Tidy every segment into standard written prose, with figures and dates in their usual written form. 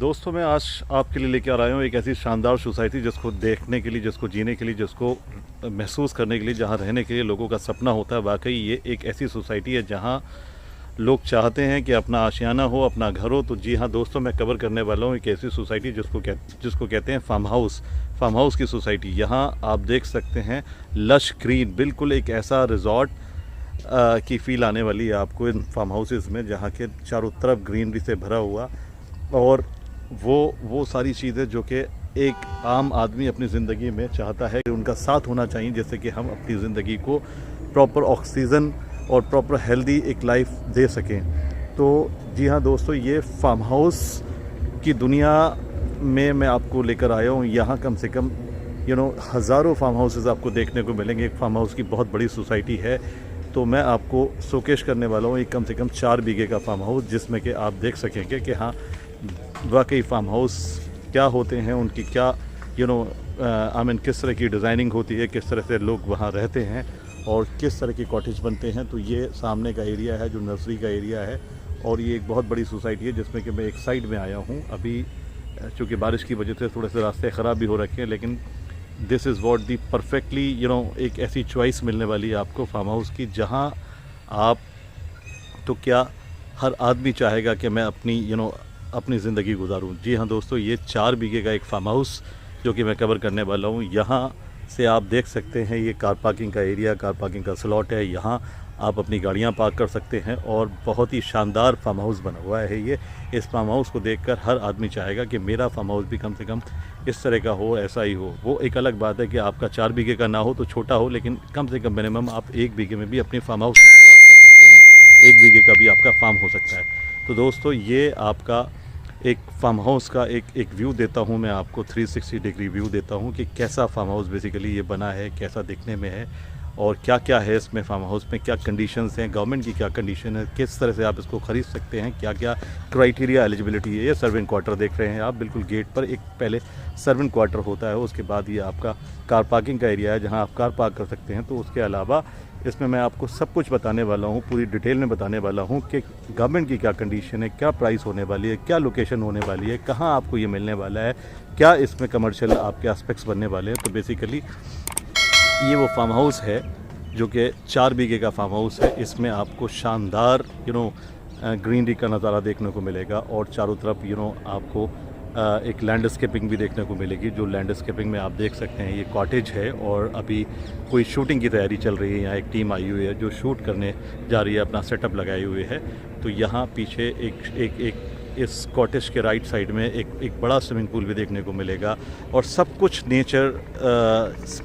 दोस्तों मैं आज आपके लिए लेकर आ रहा हूँ एक ऐसी शानदार सोसाइटी जिसको देखने के लिए, जिसको जीने के लिए, जिसको महसूस करने के लिए, जहाँ रहने के लिए लोगों का सपना होता है। वाकई ये एक ऐसी सोसाइटी है जहाँ लोग चाहते हैं कि अपना आशियाना हो, अपना घर हो। तो जी हाँ दोस्तों, मैं कवर करने वाला हूँ एक ऐसी सोसाइटी जिसको कहते हैं फार्म हाउस की सोसाइटी। यहाँ आप देख सकते हैं लश ग्रीन, बिल्कुल एक ऐसा रिजॉर्ट की फ़ील आने वाली है आपको इन फार्म हाउसेस में, जहाँ के चारों तरफ ग्रीनरी से भरा हुआ, और वो सारी चीज़ें जो कि एक आम आदमी अपनी ज़िंदगी में चाहता है कि उनका साथ होना चाहिए, जैसे कि हम अपनी ज़िंदगी को प्रॉपर ऑक्सीजन और प्रॉपर हेल्दी एक लाइफ दे सकें। तो जी हाँ दोस्तों, ये फार्म हाउस की दुनिया में मैं आपको लेकर आया हूँ। यहाँ कम से कम हज़ारों फार्म हाउसेस आपको देखने को मिलेंगे। एक फार्म हाउस की बहुत बड़ी सोसाइटी है। तो मैं आपको शोकेश करने वाला हूँ एक कम से कम 4 बीघे का फार्म हाउस, जिसमें कि आप देख सकेंगे कि हाँ वाकई फार्म हाउस क्या होते हैं, उनकी क्या किस तरह की डिज़ाइनिंग होती है, किस तरह से लोग वहाँ रहते हैं और किस तरह के कॉटेज बनते हैं। तो ये सामने का एरिया है जो नर्सरी का एरिया है, और ये एक बहुत बड़ी सोसाइटी है जिसमें कि मैं एक साइड में आया हूँ। अभी चूँकि बारिश की वजह से थोड़े से रास्ते ख़राब भी हो रखे हैं, लेकिन this is what the perfectly एक ऐसी चॉइस मिलने वाली है आपको फार्म हाउस की, जहाँ आप तो क्या हर आदमी चाहेगा कि मैं अपनी ज़िंदगी गुजारूं। जी हाँ दोस्तों, ये 4 बीघे का एक फार्म हाउस जो कि मैं कवर करने वाला हूँ। यहाँ से आप देख सकते हैं ये कार पार्किंग का एरिया, कार पार्किंग का स्लॉट है। यहाँ आप अपनी गाड़ियाँ पार्क कर सकते हैं, और बहुत ही शानदार फार्म हाउस बना हुआ है ये। इस फार्म हाउस को देखकर हर आदमी चाहेगा कि मेरा फार्म हाउस भी कम से कम इस तरह का हो, ऐसा ही हो। वो एक अलग बात है कि आपका 4 बीघे का ना हो तो छोटा हो, लेकिन कम से कम मिनिमम आप 1 बीघे में भी अपने फार्म हाउस की शुरुआत कर सकते हैं। 1 बीघे का भी आपका फार्म हो सकता है। तो दोस्तों, ये आपका एक फार्म हाउस का एक व्यू देता हूँ मैं आपको, 360 डिग्री व्यू देता हूँ कि कैसा फार्म हाउस बेसिकली ये बना है, कैसा दिखने में है, और क्या क्या है इसमें फार्म हाउस में, क्या कंडीशंस हैं, गवर्नमेंट की क्या कंडीशन है, किस तरह से आप इसको ख़रीद सकते हैं, क्या क्या क्राइटेरिया एलिजिबिलिटी है। ये सर्वेंट क्वार्टर देख रहे हैं आप, बिल्कुल गेट पर एक पहले सर्वेंट क्वार्टर होता है, उसके बाद ये आपका कार पार्किंग का एरिया है जहाँ आप कार पार्क कर सकते हैं। तो उसके अलावा इसमें मैं आपको सब कुछ बताने वाला हूँ, पूरी डिटेल में बताने वाला हूँ कि गवर्नमेंट की क्या कंडीशन है, क्या प्राइस होने वाली है, क्या लोकेशन होने वाली है, कहाँ आपको ये मिलने वाला है, क्या इसमें कमर्शियल आपके एस्पेक्ट्स बनने वाले हैं। तो बेसिकली ये वो फार्म हाउस है जो कि 4 बीघे का फार्म हाउस है। इसमें आपको शानदार ग्रीनरी का नज़ारा देखने को मिलेगा, और चारों तरफ आपको एक लैंडस्केपिंग भी देखने को मिलेगी। जो लैंडस्केपिंग में आप देख सकते हैं ये कॉटेज है, और अभी कोई शूटिंग की तैयारी चल रही है। यहाँ एक टीम आई हुई है जो शूट करने जा रही है, अपना सेटअप लगाए हुए है। तो यहाँ पीछे एक इस कॉटेज के राइट साइड में एक बड़ा स्विमिंग पूल भी देखने को मिलेगा, और सब कुछ नेचर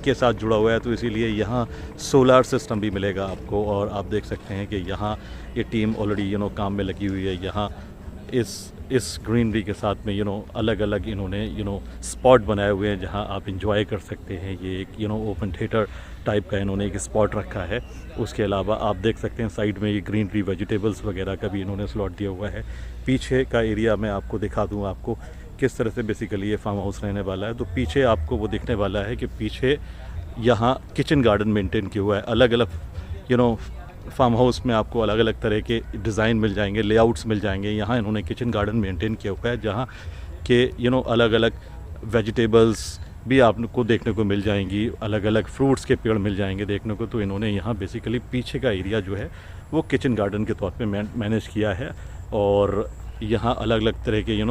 के साथ जुड़ा हुआ है। तो इसीलिए यहाँ सोलार सिस्टम भी मिलेगा आपको, और आप देख सकते हैं कि यहाँ ये टीम ऑलरेडी काम में लगी हुई है। यहाँ इस ग्रीनरी के साथ में अलग अलग इन्होंने स्पॉट बनाए हुए हैं जहां आप इंजॉय कर सकते हैं। ये एक ओपन थिएटर टाइप का इन्होंने एक स्पॉट रखा है। उसके अलावा आप देख सकते हैं साइड में ये ग्रीनरी वेजिटेबल्स वगैरह का भी इन्होंने स्लॉट दिया हुआ है। पीछे का एरिया मैं आपको दिखा दूँ आपको किस तरह से बेसिकली ये फार्म हाउस रहने वाला है। तो पीछे आपको वो दिखने वाला है कि पीछे यहाँ किचन गार्डन मेंटेन किया हुआ है। अलग अलग फार्म हाउस में आपको अलग अलग तरह के डिज़ाइन मिल जाएंगे, लेआउट्स मिल जाएंगे। यहाँ इन्होंने किचन गार्डन मेंटेन किया हुआ है जहाँ के अलग अलग वेजिटेबल्स भी आपको देखने को मिल जाएंगी, अलग अलग फ्रूट्स के पेड़ मिल जाएंगे देखने को। तो इन्होंने यहाँ बेसिकली पीछे का एरिया जो है वो किचन गार्डन के तौर पे मैनेज किया है, और यहाँ अलग अलग तरह के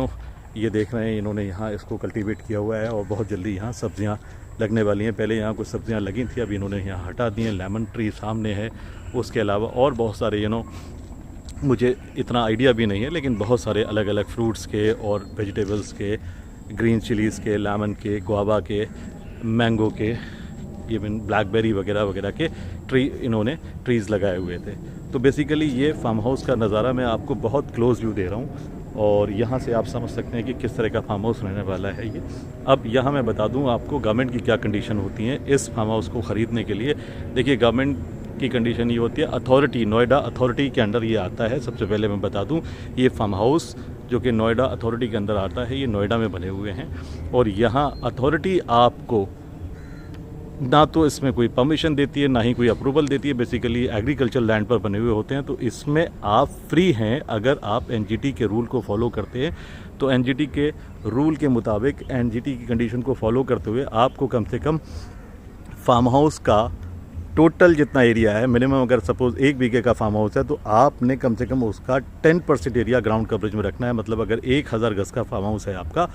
ये देख रहे हैं इन्होंने यहाँ इसको कल्टीवेट किया हुआ है, और बहुत जल्दी यहाँ सब्जियाँ लगने वाली हैं। पहले यहाँ कुछ सब्जियाँ लगी थी, अभी इन्होंने यहाँ हटा दी हैं। लेमन ट्री सामने है। उसके अलावा और बहुत सारे मुझे इतना आइडिया भी नहीं है, लेकिन बहुत सारे अलग अलग फ्रूट्स के और वेजिटेबल्स के, ग्रीन चिलीज़ के, लेमन के, गुआवा के, मैंगो के, इवन ब्लैकबेरी वगैरह वगैरह के इन्होंने ट्रीज़ लगाए हुए थे। तो बेसिकली ये फार्म हाउस का नज़ारा मैं आपको बहुत क्लोज व्यू दे रहा हूँ, और यहाँ से आप समझ सकते हैं कि किस तरह का फार्म हाउस रहने वाला है ये। अब यहाँ मैं बता दूँ आपको गवर्नमेंट की क्या कंडीशन होती हैं इस फार्म हाउस को ख़रीदने के लिए। देखिए, गवर्नमेंट की कंडीशन ये होती है, अथॉरिटी, नोएडा अथॉरिटी के अंडर ये आता है। सबसे पहले मैं बता दूं, ये फार्म हाउस जो कि नोएडा अथॉरिटी के अंदर आता है, ये नोएडा में बने हुए हैं, और यहाँ अथॉरिटी आपको ना तो इसमें कोई परमिशन देती है, ना ही कोई अप्रूवल देती है। बेसिकली एग्रीकल्चर लैंड पर बने हुए होते हैं, तो इसमें आप फ्री हैं। अगर आप एनजीटी के रूल को फॉलो करते हैं तो एनजीटी के रूल के मुताबिक, एनजीटी की कंडीशन को फॉलो करते हुए आपको कम से कम फार्म हाउस का टोटल जितना एरिया है, मिनिमम अगर सपोज़ 1 बीघे का फार्म हाउस है तो आपने कम से कम उसका 10% एरिया ग्राउंड कवरेज में रखना है। मतलब अगर 1000 गज़ का फार्म हाउस है आपका,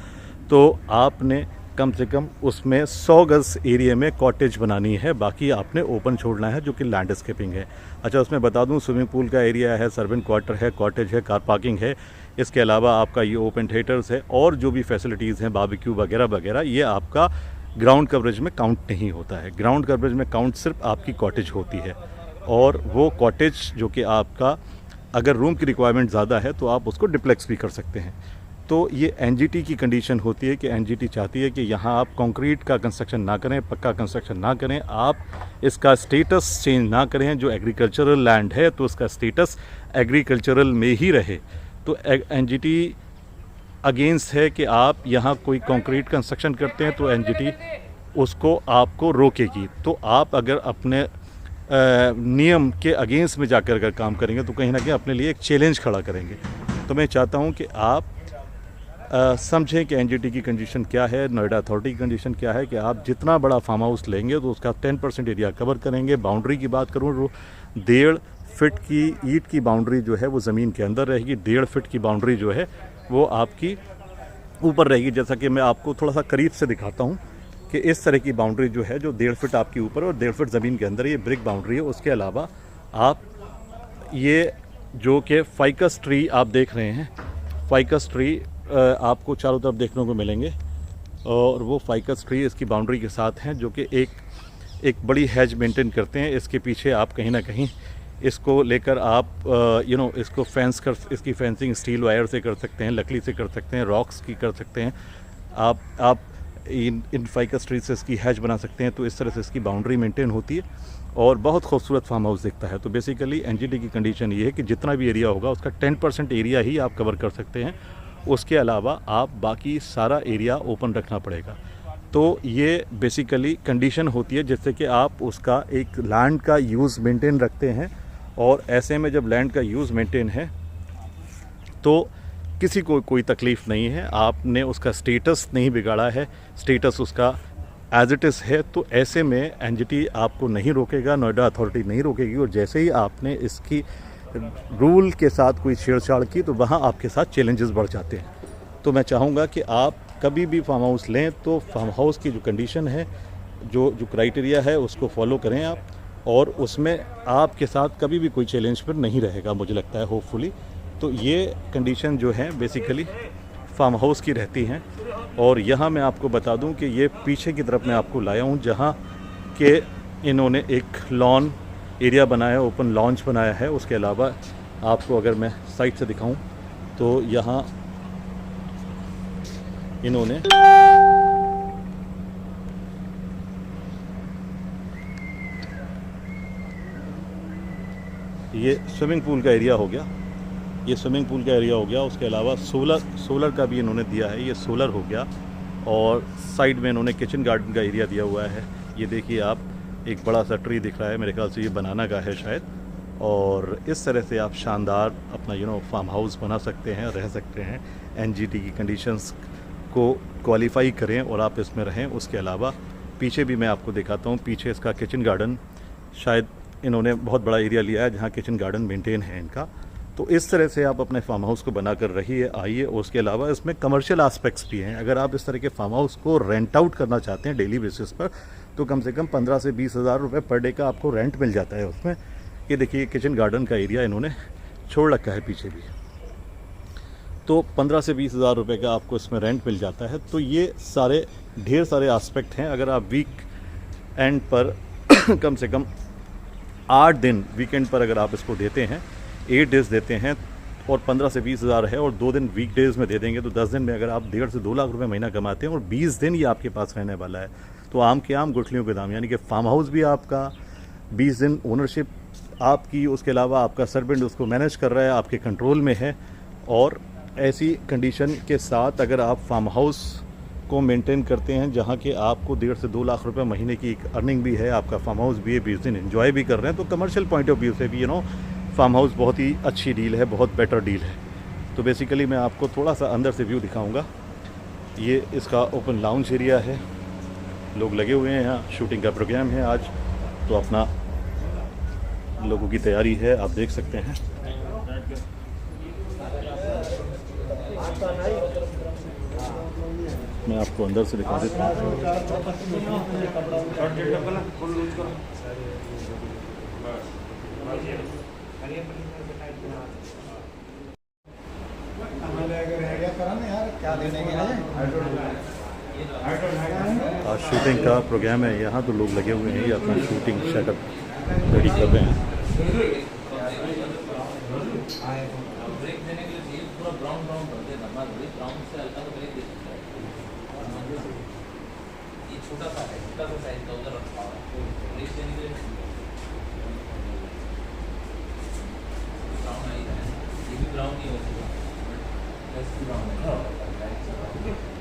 तो आपने कम से कम उसमें 100 गज़ एरिया में कॉटेज बनानी है, बाकी आपने ओपन छोड़ना है, जो कि लैंडस्केपिंग है। अच्छा, उसमें बता दूं, स्विमिंग पूल का एरिया है, सर्वेंट क्वार्टर है, कॉटेज है, कार पार्किंग है। इसके अलावा आपका ये ओपन थिएटर्स है और जो भी फैसिलिटीज़ हैं, बारबेक्यू वगैरह वगैरह, ये आपका ग्राउंड कवरेज में काउंट नहीं होता है। ग्राउंड कवरेज में काउंट सिर्फ आपकी कॉटेज होती है, और वो कॉटेज जो कि आपका, अगर रूम की रिक्वायरमेंट ज़्यादा है तो आप उसको डिप्लेक्स भी कर सकते हैं। तो ये एनजीटी की कंडीशन होती है कि एनजीटी चाहती है कि यहाँ आप कंक्रीट का कंस्ट्रक्शन ना करें, पक्का कंस्ट्रक्शन ना करें, आप इसका स्टेटस चेंज ना करें। जो एग्रीकल्चरल लैंड है तो उसका स्टेटस एग्रीकल्चरल में ही रहे। तो एनजीटी अगेंस्ट है कि आप यहाँ कोई कंक्रीट कंस्ट्रक्शन करते हैं तो एनजीटी उसको आपको रोकेगी। तो आप अगर अपने नियम के अगेंस्ट में जाकर अगर काम करेंगे तो कहीं ना कहीं अपने लिए एक चैलेंज खड़ा करेंगे। तो मैं चाहता हूँ कि आप समझें कि एनजीटी की कंडीशन क्या है, नोएडा अथॉरिटी की कंडीशन क्या है, कि आप जितना बड़ा फार्म हाउस लेंगे तो उसका 10% एरिया कवर करेंगे। बाउंड्री की बात करूँ तो 1.5 फीट की ईंट की बाउंड्री जो है वो ज़मीन के अंदर रहेगी, 1.5 फीट की बाउंड्री जो है वो आपकी ऊपर रहेगी। जैसा कि मैं आपको थोड़ा सा करीब से दिखाता हूँ कि इस तरह की बाउंड्री जो है, जो 1.5 फीट आपकी ऊपर और 1.5 फीट ज़मीन के अंदर, ये ब्रिक बाउंड्री है। उसके अलावा आप ये जो कि फाइकस ट्री आप देख रहे हैं, फाइकस ट्री आपको चारों तरफ देखने को मिलेंगे, और वो फाइकस ट्री इसकी बाउंड्री के साथ हैं, जो कि एक बड़ी हैज मेंटेन करते हैं। इसके पीछे आप कहीं ना कहीं इसको लेकर आप इसको इसकी फेंसिंग स्टील वायर से कर सकते हैं, लकड़ी से कर सकते हैं, रॉक्स की कर सकते हैं। आप इन फाइकस ट्री से इसकी हैज बना सकते हैं। तो इस तरह से इसकी बाउंड्री मेंटेन होती है और बहुत खूबसूरत फार्म हाउस दिखता है। तो बेसिकली एनजीटी की कंडीशन ये है कि जितना भी एरिया होगा उसका 10% एरिया ही आप कवर कर सकते हैं। उसके अलावा आप बाकी सारा एरिया ओपन रखना पड़ेगा। तो ये बेसिकली कंडीशन होती है जिससे कि आप उसका एक लैंड का यूज़ मेंटेन रखते हैं, और ऐसे में जब लैंड का यूज़ मेंटेन है तो किसी को कोई तकलीफ़ नहीं है। आपने उसका स्टेटस नहीं बिगाड़ा है, स्टेटस उसका एज इट इज़ है। तो ऐसे में एनजीटी आपको नहीं रोकेगा, नोएडा अथॉरिटी नहीं रोकेगी। और जैसे ही आपने इसकी रूल के साथ कोई छेड़छाड़ की तो वहाँ आपके साथ चैलेंजेस बढ़ जाते हैं। तो मैं चाहूँगा कि आप कभी भी फार्म हाउस लें तो फार्म हाउस की जो कंडीशन है, जो क्राइटेरिया है, उसको फॉलो करें आप, और उसमें आपके साथ कभी भी कोई चैलेंज पर नहीं रहेगा, मुझे लगता है, होपफुली। तो ये कंडीशन जो है बेसिकली फार्म हाउस की रहती हैं। और यहाँ मैं आपको बता दूँ कि ये पीछे की तरफ मैं आपको लाया हूँ, जहाँ के इन्होंने एक लॉन एरिया बनाया है, ओपन लॉन्च बनाया है। उसके अलावा आपको अगर मैं साइड से दिखाऊं तो यहाँ इन्होंने ये स्विमिंग पूल का एरिया हो गया, ये स्विमिंग पूल का एरिया हो गया। उसके अलावा सोलर का भी इन्होंने दिया है, ये सोलर हो गया। और साइड में इन्होंने किचन गार्डन का एरिया दिया हुआ है। ये देखिए आप, एक बड़ा सा ट्री दिख रहा है, मेरे ख्याल से ये बनाना का है शायद। और इस तरह से आप शानदार अपना फार्म हाउस बना सकते हैं, रह सकते हैं। एनजीटी की कंडीशंस को क्वालिफाई करें और आप इसमें रहें। उसके अलावा पीछे भी मैं आपको दिखाता हूँ, पीछे इसका किचन गार्डन, शायद इन्होंने बहुत बड़ा एरिया लिया है जहाँ किचन गार्डन मेंटेन है इनका। तो इस तरह से आप अपने फार्म हाउस को बनाकर रहिए, आइए। उसके अलावा इसमें कमर्शियल आस्पेक्ट्स भी हैं। अगर आप इस तरह के फार्म हाउस को रेंट आउट करना चाहते हैं डेली बेसिस पर, तो कम से कम 15 से 20 हज़ार रुपये पर डे का आपको रेंट मिल जाता है उसमें। ये देखिए किचन गार्डन का एरिया इन्होंने छोड़ रखा है पीछे भी, तो 15 से 20 हज़ार रुपये का आपको इसमें रेंट मिल जाता है। तो ये सारे ढेर सारे आस्पेक्ट हैं। अगर आप वीक एंड पर कम से कम 8 दिन वीकेंड पर अगर आप इसको देते हैं, 8 डेज़ देते हैं, और 15 से 20 हज़ार है, और 2 दिन वीक डेज़ में दे देंगे, तो 10 दिन में अगर आप 1.5 से 2 लाख रुपए महीना कमाते हैं और 20 दिन ये आपके पास रहने वाला है, तो आम के आम गुठलियों के दाम। यानी कि फार्म हाउस भी आपका, 20 दिन ओनरशिप आपकी, उसके अलावा आपका सर्वेंट उसको मैनेज कर रहा है, आपके कंट्रोल में है। और ऐसी कंडीशन के साथ अगर आप फार्म हाउस को मेंटेन करते हैं, जहाँ के आपको 1.5 से 2 लाख रुपए महीने की एक अर्निंग भी है, आपका फार्म हाउस भी है, 20 दिन एंजॉय भी कर रहे हैं, तो कमर्शियल पॉइंट ऑफ व्यू से भी फार्म हाउस बहुत ही अच्छी डील है, बहुत बेटर डील है। तो बेसिकली मैं आपको थोड़ा सा अंदर से व्यू दिखाऊंगा। ये इसका ओपन लाउंज एरिया है, लोग लगे हुए हैं यहाँ, शूटिंग का प्रोग्राम है आज, तो अपना लोगों की तैयारी है, आप देख सकते हैं। मैं आपको अंदर से दिखा देता हूँ। आज शूटिंग का प्रोग्राम है यहाँ, तो लोग लगे हुए हैं, ये अपना शूटिंग सेटअप रेडी कर रहे हैं।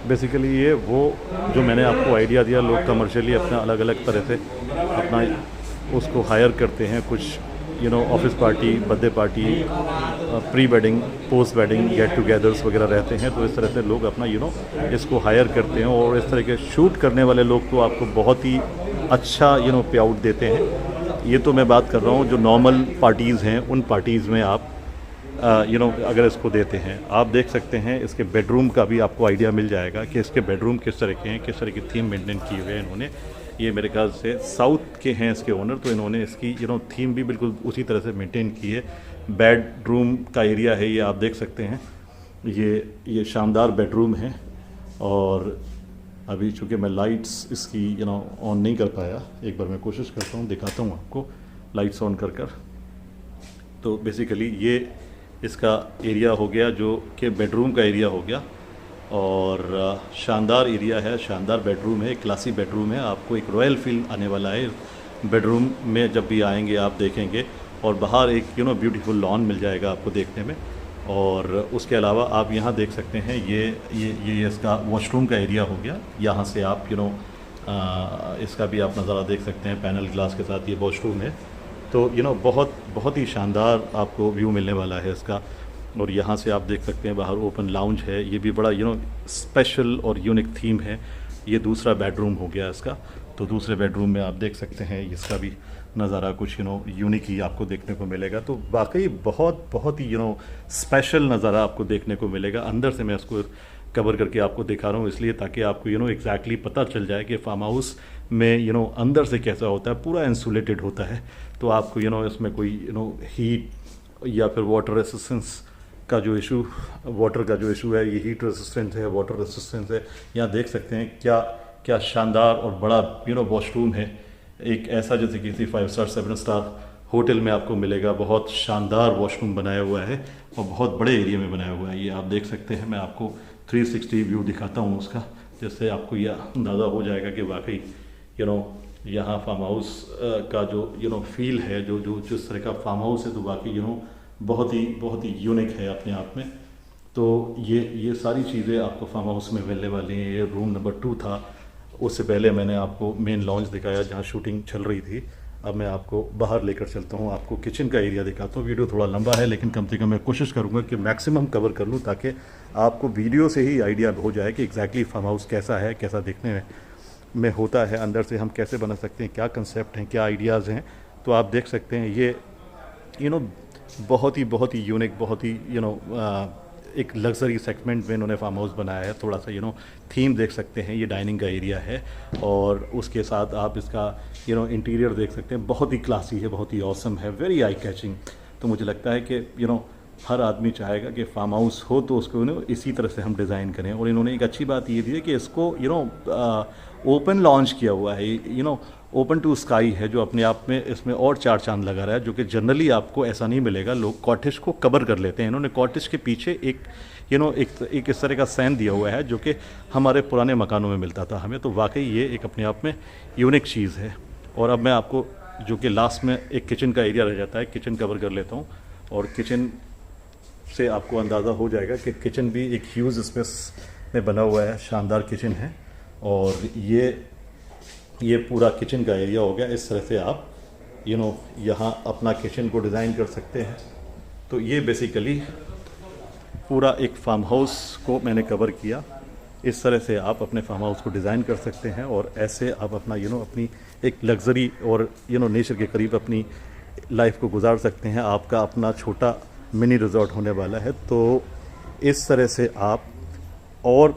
बेसिकली ये वो जो मैंने आपको आइडिया दिया, लोग कमर्शियली अपना अलग अलग तरह से अपना उसको हायर करते हैं, कुछ office party, birthday party, pre wedding, post wedding, get togethers वगैरह रहते हैं, तो इस तरह से लोग अपना इसको हायर करते हैं। और इस तरह के शूट करने वाले लोग तो आपको बहुत ही अच्छा पे आउट देते हैं। ये तो मैं बात कर रहा हूँ जो नॉर्मल पार्टीज़ हैं, उन पार्टीज़ में आप अगर इसको देते हैं। आप देख सकते हैं इसके बेडरूम का भी आपको आइडिया मिल जाएगा कि इसके बेडरूम किस तरह के हैं, किस तरह की थीम मेंटेन की हुई है इन्होंने। ये मेरे ख्याल से साउथ के हैं इसके ओनर, तो इन्होंने इसकी थीम भी बिल्कुल उसी तरह से मेंटेन की है। बेडरूम का एरिया है ये, आप देख सकते हैं, ये शानदार बेडरूम है। और अभी चूँकि मैं लाइट्स इसकी ऑन नहीं कर पाया, एक बार मैं कोशिश करता हूँ, दिखाता हूँ आपको लाइट्स ऑन कर। तो बेसिकली ये इसका एरिया हो गया, जो कि बेडरूम का एरिया हो गया। और शानदार एरिया है, शानदार बेडरूम है, क्लासी बेडरूम है। आपको एक रॉयल फील आने वाला है बेडरूम में, जब भी आएंगे आप देखेंगे। और बाहर एक ब्यूटीफुल लॉन मिल जाएगा आपको देखने में। और उसके अलावा आप यहाँ देख सकते हैं, ये इसका वॉशरूम का एरिया हो गया। यहाँ से आप इसका भी आप नज़ारा देख सकते हैं, पैनल ग्लास के साथ ये वॉशरूम है। तो बहुत ही शानदार आपको व्यू मिलने वाला है इसका। और यहाँ से आप देख सकते हैं बाहर ओपन लाउंज है, ये भी बड़ा स्पेशल और यूनिक थीम है। ये दूसरा बेडरूम हो गया इसका। तो दूसरे बेडरूम में आप देख सकते हैं इसका भी नज़ारा कुछ यूनिक ही आपको देखने को मिलेगा। तो वाकई बहुत ही स्पेशल नज़ारा आपको देखने को मिलेगा। अंदर से मैं इसको कवर करके आपको दिखा रहा हूँ इसलिए ताकि आपको एग्जैक्टली पता चल जाए कि फार्म हाउस में अंदर से कैसा होता है। पूरा इंसुलेटेड होता है, तो आपको इसमें कोई हीट या फिर वाटर रेसिस्टेंस का जो इशू, वाटर का जो इशू है, ये हीट रेसिस्टेंट है, वाटर रेसिस्टेंस है। यहाँ देख सकते हैं क्या शानदार और बड़ा वॉशरूम है। एक ऐसा जैसे किसी 5 स्टार 7 स्टार होटल में आपको मिलेगा। बहुत शानदार वॉशरूम बनाया हुआ है और बहुत बड़े एरिया में बनाया हुआ है। ये आप देख सकते हैं, मैं आपको 360 व्यू दिखाता हूँ उसका, जिससे आपको यह अंदाज़ा हो जाएगा कि वाकई यहाँ फार्म हाउस का जो फील है, जो जिस तरह का फार्म हाउस है, तो वाकई बहुत ही यूनिक है अपने आप में। तो ये सारी चीज़ें आपको फार्म हाउस में मिलने वाली हैं। ये रूम नंबर 2 था। उससे पहले मैंने आपको मेन लॉन्च दिखाया जहाँ शूटिंग चल रही थी। अब मैं आपको बाहर लेकर चलता हूँ, आपको किचन का एरिया दिखाता हूँ। वीडियो थोड़ा लंबा है, लेकिन कम से कम मैं कोशिश करूँगा कि मैक्सिमम कवर कर लूँ, ताकि आपको वीडियो से ही आइडिया हो जाए कि एग्जैक्टली फार्म हाउस कैसा है, कैसा दिखने में होता है, अंदर से हम कैसे बना सकते हैं, क्या कंसेप्ट हैं, क्या आइडियाज़ हैं। तो आप देख सकते हैं ये बहुत ही यूनिक, बहुत ही एक लग्जरी सेगमेंट में इन्होंने फार्म हाउस बनाया है। थोड़ा सा थीम देख सकते हैं, ये डाइनिंग का एरिया है। और उसके साथ आप इसका इंटीरियर देख सकते हैं, बहुत ही क्लासी है, बहुत ही ऑसम है, वेरी आई कैचिंग। तो मुझे लगता है कि हर आदमी चाहेगा कि फार्म हाउस हो तो उसको इसी तरह से हम डिज़ाइन करें। और इन्होंने एक अच्छी बात ये दी है कि इसको ओपन लॉन्च किया हुआ है, ओपन टू स्काई है, जो अपने आप में इसमें और 4 चांद लगा रहा है, जो कि जनरली आपको ऐसा नहीं मिलेगा। लोग कॉटेज को कवर कर लेते हैं, इन्होंने कॉटेज के पीछे एक इस तरह का सैन दिया हुआ है, जो कि हमारे पुराने मकानों में मिलता था हमें। तो वाकई ये एक अपने आप में यूनिक चीज़ है। और अब मैं आपको जो कि लास्ट में एक किचन का एरिया रह जाता है, किचन कवर कर लेता हूँ। और किचन से आपको अंदाज़ा हो जाएगा कि किचन भी एक ह्यूज स्पेस में बना हुआ है, शानदार किचन है। और ये पूरा किचन का एरिया हो गया। इस तरह से आप यहाँ अपना किचन को डिज़ाइन कर सकते हैं। तो ये बेसिकली पूरा एक फार्म हाउस को मैंने कवर किया। इस तरह से आप अपने फार्म हाउस को डिज़ाइन कर सकते हैं और ऐसे आप अपना अपनी एक लग्जरी और नेचर के करीब अपनी लाइफ को गुजार सकते हैं। आपका अपना छोटा मिनी रिजॉर्ट होने वाला है। तो इस तरह से आप और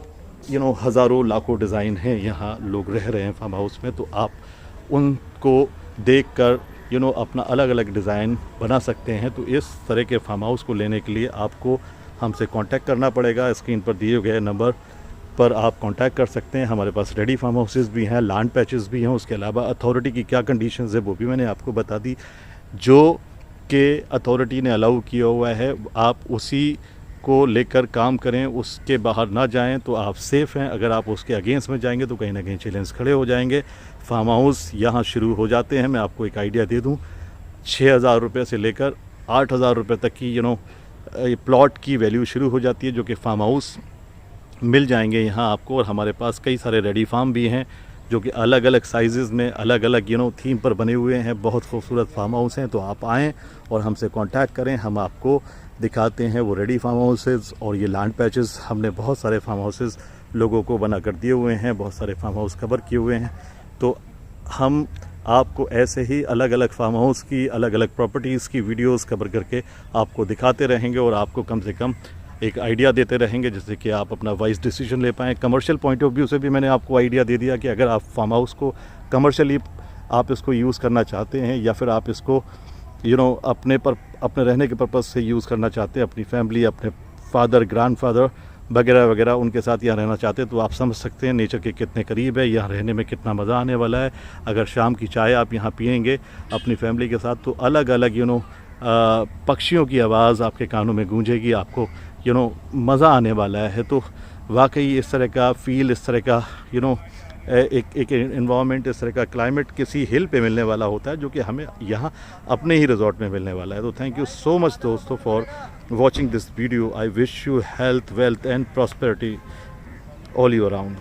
हज़ारों लाखों डिज़ाइन हैं, यहाँ लोग रह रहे हैं फार्म हाउस में। तो आप उनको देखकर अपना अलग अलग डिज़ाइन बना सकते हैं। तो इस तरह के फार्म हाउस को लेने के लिए आपको हमसे कांटेक्ट करना पड़ेगा। स्क्रीन पर दिए गए नंबर पर आप कांटेक्ट कर सकते हैं। हमारे पास रेडी फार्म हाउसेस भी हैं, लैंड पैचेस भी हैं। उसके अलावा अथॉरिटी की क्या कंडीशंस है वो भी मैंने आपको बता दी। जो कि अथॉरिटी ने अलाउ किया हुआ है आप उसी को लेकर काम करें, उसके बाहर ना जाएं तो आप सेफ़ हैं। अगर आप उसके अगेंस्ट में जाएंगे तो कहीं ना कहीं चैलेंज खड़े हो जाएंगे। फार्म हाउस यहाँ शुरू हो जाते हैं, मैं आपको एक आइडिया दे दूँ, 6,000 रुपये से लेकर 8,000 रुपये तक की प्लॉट की वैल्यू शुरू हो जाती है, जो कि फार्म हाउस मिल जाएंगे यहाँ आपको। और हमारे पास कई सारे रेडी फार्म भी हैं जो कि अलग अलग साइज़ में अलग अलग थीम पर बने हुए हैं। बहुत खूबसूरत फार्म हाउस हैं। तो आप आएँ और हमसे कांटेक्ट करें, हम आपको दिखाते हैं वो रेडी फार्म हाउसेस। और ये लैंड पैचेस हमने बहुत सारे फार्म हाउसेस लोगों को बना कर दिए हुए हैं, बहुत सारे फार्म हाउस कवर किए हुए हैं। तो हम आपको ऐसे ही अलग अलग फार्म हाउस की अलग अलग प्रॉपर्टीज़ की वीडियोस कवर करके आपको दिखाते रहेंगे और आपको कम से कम एक आइडिया देते रहेंगे, जिससे कि आप अपना वाइज डिसीजन ले पाएँ। कमर्शियल पॉइंट ऑफ व्यू से भी मैंने आपको आइडिया दे दिया कि अगर आप फार्म हाउस को कमर्शियली आप इसको यूज़ करना चाहते हैं या फिर आप इसको अपने रहने के पर्पज़ से यूज़ करना चाहते हैं, अपनी फैमिली, अपने फादर, ग्रैंडफादर वगैरह वगैरह उनके साथ यहाँ रहना चाहते हैं, तो आप समझ सकते हैं नेचर के कितने करीब है, यहाँ रहने में कितना मज़ा आने वाला है। अगर शाम की चाय आप यहाँ पियेंगे अपनी फैमिली के साथ तो अलग अलग पक्षियों की आवाज़ आपके कानों में गूंजेगी, आपको मज़ा आने वाला है। तो वाकई इस तरह का फ़ील, इस तरह का एक एनवायरनमेंट, इस तरह का क्लाइमेट किसी हिल पे मिलने वाला होता है, जो कि हमें यहाँ अपने ही रिजॉर्ट में मिलने वाला है। तो थैंक यू सो मच दोस्तों for watching this video. I wish you health, wealth and prosperity all you around.